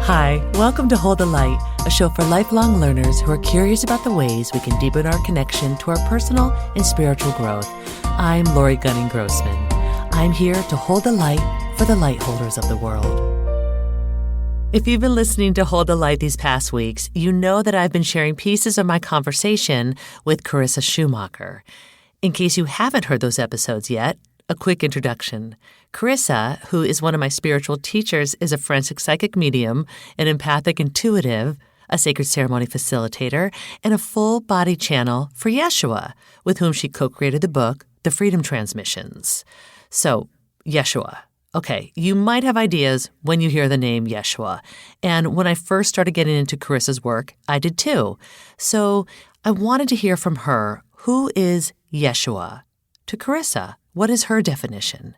Hi, welcome to Hold the Light, a show for lifelong learners who are curious about the ways we can deepen our connection to our personal and spiritual growth. I'm Lori Gunning-Grossman. I'm here to hold the light for the light holders of the world. If you've been listening to Hold the Light these past weeks, you know that I've been sharing pieces of my conversation with Carissa Schumacher. In case you haven't heard those episodes yet, a quick introduction. Carissa, who is one of my spiritual teachers, is a forensic psychic medium, an empathic intuitive, a sacred ceremony facilitator, and a full-body channel for Yeshua, with whom she co-created the book, The Freedom Transmissions. So, Yeshua. Okay, you might have ideas when you hear the name Yeshua. And when I first started getting into Carissa's work, I did too. So I wanted to hear from her, who is Yeshua? To Carissa, what is her definition?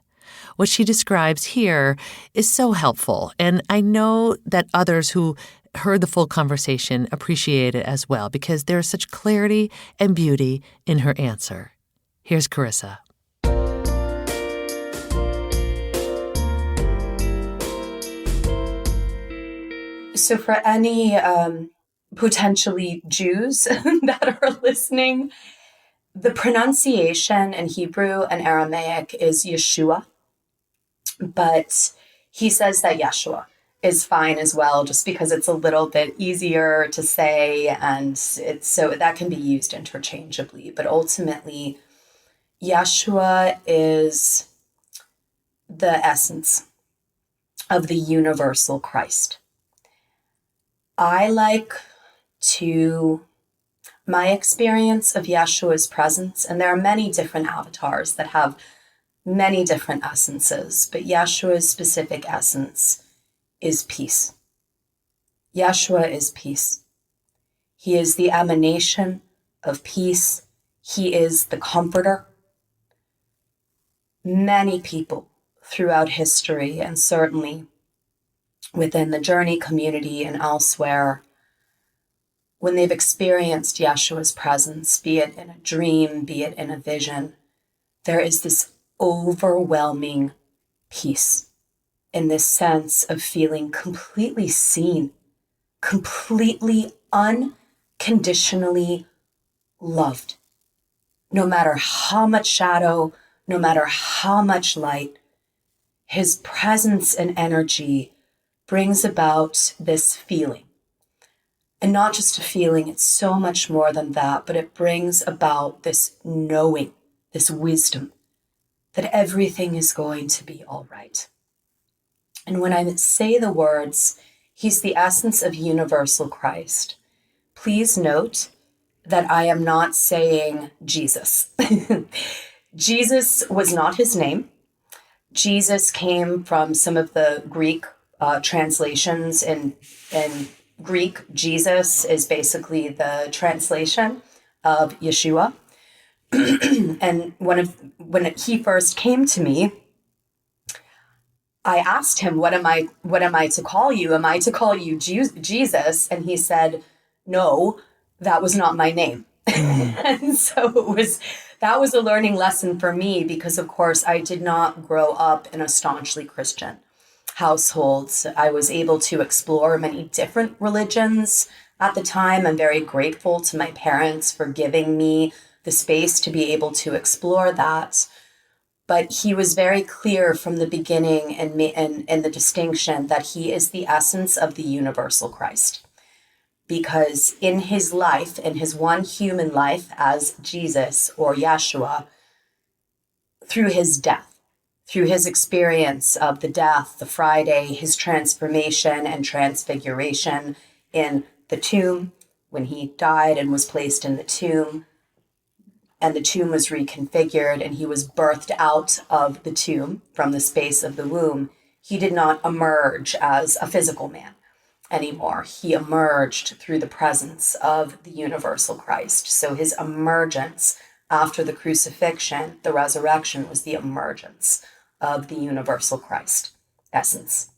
What she describes here is so helpful, and I know that others who heard the full conversation appreciate it as well because there is such clarity and beauty in her answer. Here's Carissa. So for any potentially Jews that are listening, the pronunciation in Hebrew and Aramaic is Yeshua, but he says that Yeshua is fine as well, just because it's a little bit easier to say, and it's so that can be used interchangeably. But ultimately, Yeshua is the essence of the universal Christ. My experience of Yeshua's presence, and there are many different avatars that have many different essences, but Yeshua's specific essence is peace. Yeshua is peace. He is the emanation of peace. He is the comforter. Many people throughout history, and certainly within the Journey community and elsewhere, when they've experienced Yeshua's presence, be it in a dream, be it in a vision, there is this overwhelming peace in this sense of feeling completely seen, completely unconditionally loved. No matter how much shadow, no matter how much light, his presence and energy brings about this feeling. And not just a feeling, it's so much more than that, but it brings about this knowing, this wisdom, that everything is going to be all right. And when I say the words, he's the essence of universal Christ, please note that I am not saying Jesus. Jesus was not his name. Jesus came from some of the Greek translations. In Greek, Jesus is basically the translation of Yeshua. And when he first came to me, I asked him, what am I to call you? Am I to call you Jesus? And he said, no, that was not my name. And so that was a learning lesson for me, because of course I did not grow up in a staunchly Christian household. I was able to explore many different religions at the time. I'm very grateful to my parents for giving me the space to be able to explore that. But he was very clear from the beginning and the distinction that he is the essence of the universal Christ. Because in his life, in his one human life as Jesus or Yeshua, through his death, through his experience of the death, the Friday, his transformation and transfiguration in the tomb, when he died and was placed in the tomb, and the tomb was reconfigured and he was birthed out of the tomb from the space of the womb, he did not emerge as a physical man anymore. He emerged through the presence of the universal Christ. So his emergence after the crucifixion, the resurrection, was the emergence of the universal Christ essence.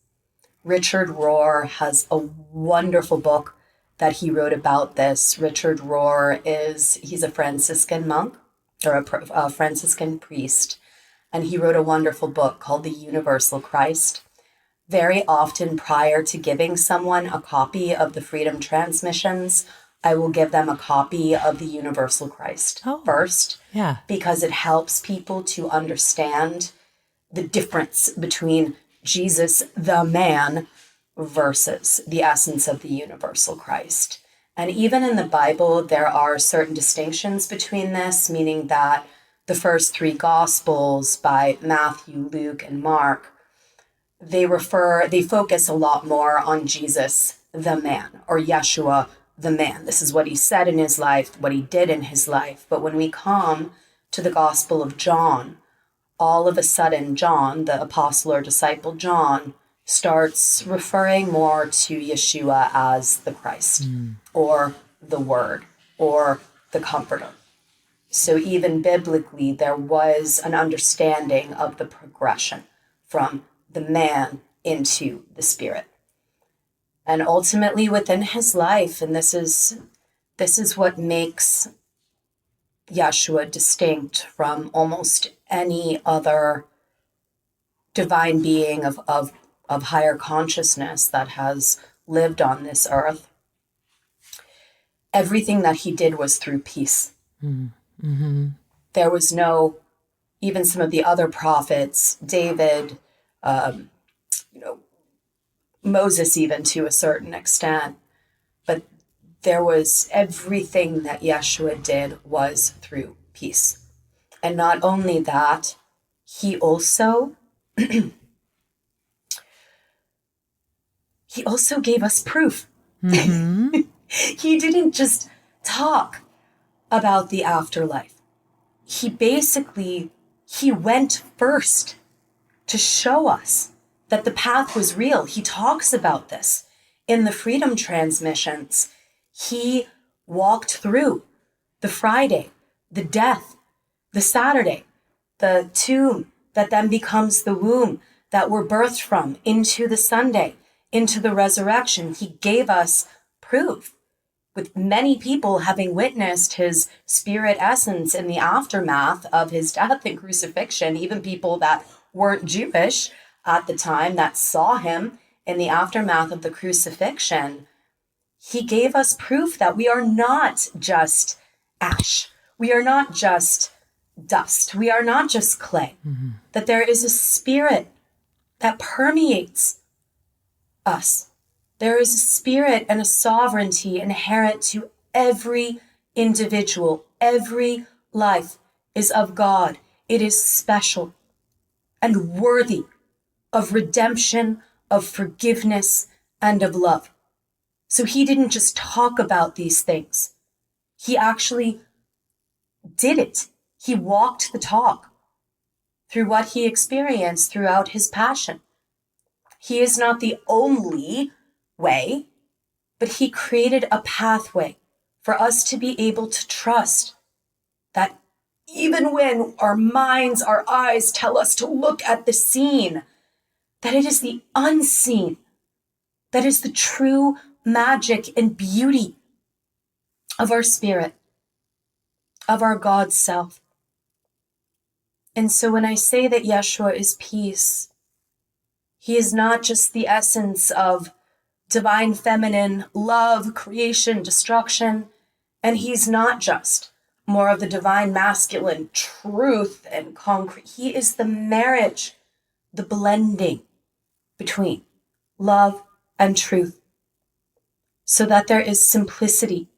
Richard Rohr has a wonderful book that he wrote about this. Richard Rohr he's a Franciscan monk, or a Franciscan priest, and he wrote a wonderful book called The Universal Christ. very often prior to giving someone a copy of the Freedom Transmissions, I will give them a copy of the Universal Christ first. Yeah. Because it helps people to understand the difference between Jesus, the man, versus the essence of the Universal Christ. And even in the Bible, there are certain distinctions between this, meaning that the first three Gospels by Matthew, Luke, and Mark, they focus a lot more on Jesus, the man, or Yeshua, the man. This is what he said in his life, what he did in his life. But when we come to the Gospel of John, all of a sudden, John, the apostle or disciple John, starts referring more to Yeshua as the Christ, or the Word, or the Comforter. So even biblically, there was an understanding of the progression from the man into the Spirit. And ultimately within his life, and this is what makes Yeshua distinct from almost any other divine being of higher consciousness that has lived on this earth. Everything that he did was through peace. Mm-hmm. There was no, even some of the other prophets, David, Moses even to a certain extent, but there was everything that Yeshua did was through peace. And not only that, he also gave us proof. Mm-hmm. He didn't just talk about the afterlife. He went first to show us that the path was real. He talks about this in the Freedom Transmissions. He walked through the Friday, the death, the Saturday, the tomb that then becomes the womb that we're birthed from, into the Sunday, into the resurrection. He gave us proof, with many people having witnessed his spirit essence in the aftermath of his death and crucifixion, even people that weren't Jewish at the time that saw him in the aftermath of the crucifixion. He gave us proof that we are not just ash. We are not just dust. We are not just clay. Mm-hmm. That there is a spirit that permeates us. There is a spirit and a sovereignty inherent to every individual. Every life is of God. It is special and worthy of redemption, of forgiveness, and of love. So he didn't just talk about these things. He actually did it. He walked the talk through what he experienced throughout his passion. He is not the only way, but he created a pathway for us to be able to trust that even when our minds, our eyes tell us to look at the seen, that it is the unseen that is the true magic and beauty of our spirit, of our God self. And so when I say that Yeshua is peace, he is not just the essence of divine feminine love, creation, destruction, and he's not just more of the divine masculine truth and concrete. He is the marriage, the blending between love and truth, so that there is simplicity,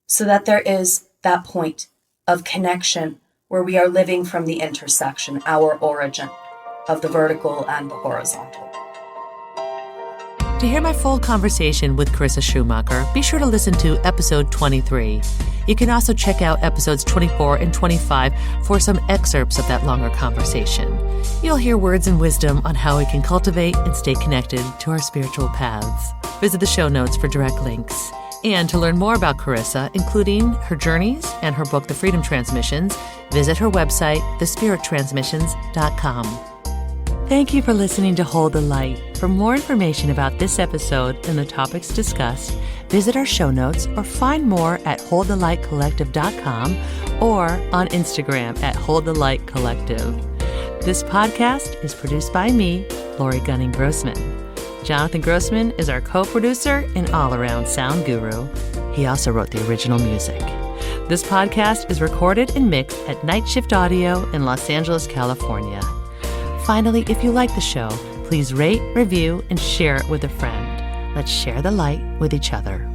so that there is that point of connection where we are living from the intersection, our origin of the vertical and the horizontal. To hear my full conversation with Carissa Schumacher, be sure to listen to episode 23. You can also check out episodes 24 and 25 for some excerpts of that longer conversation. You'll hear words and wisdom on how we can cultivate and stay connected to our spiritual paths. Visit the show notes for direct links. And to learn more about Carissa, including her journeys and her book, The Freedom Transmissions, visit her website, thespirittransmissions.com. Thank you for listening to Hold the Light. For more information about this episode and the topics discussed, visit our show notes or find more at holdthelightcollective.com or on Instagram at holdthelightcollective. This podcast is produced by me, Lori Gunning Grossman. Jonathan Grossman is our co-producer and all-around sound guru. He also wrote the original music. This podcast is recorded and mixed at Night Shift Audio in Los Angeles, California. Finally, if you like the show, please rate, review, and share it with a friend. Let's share the light with each other.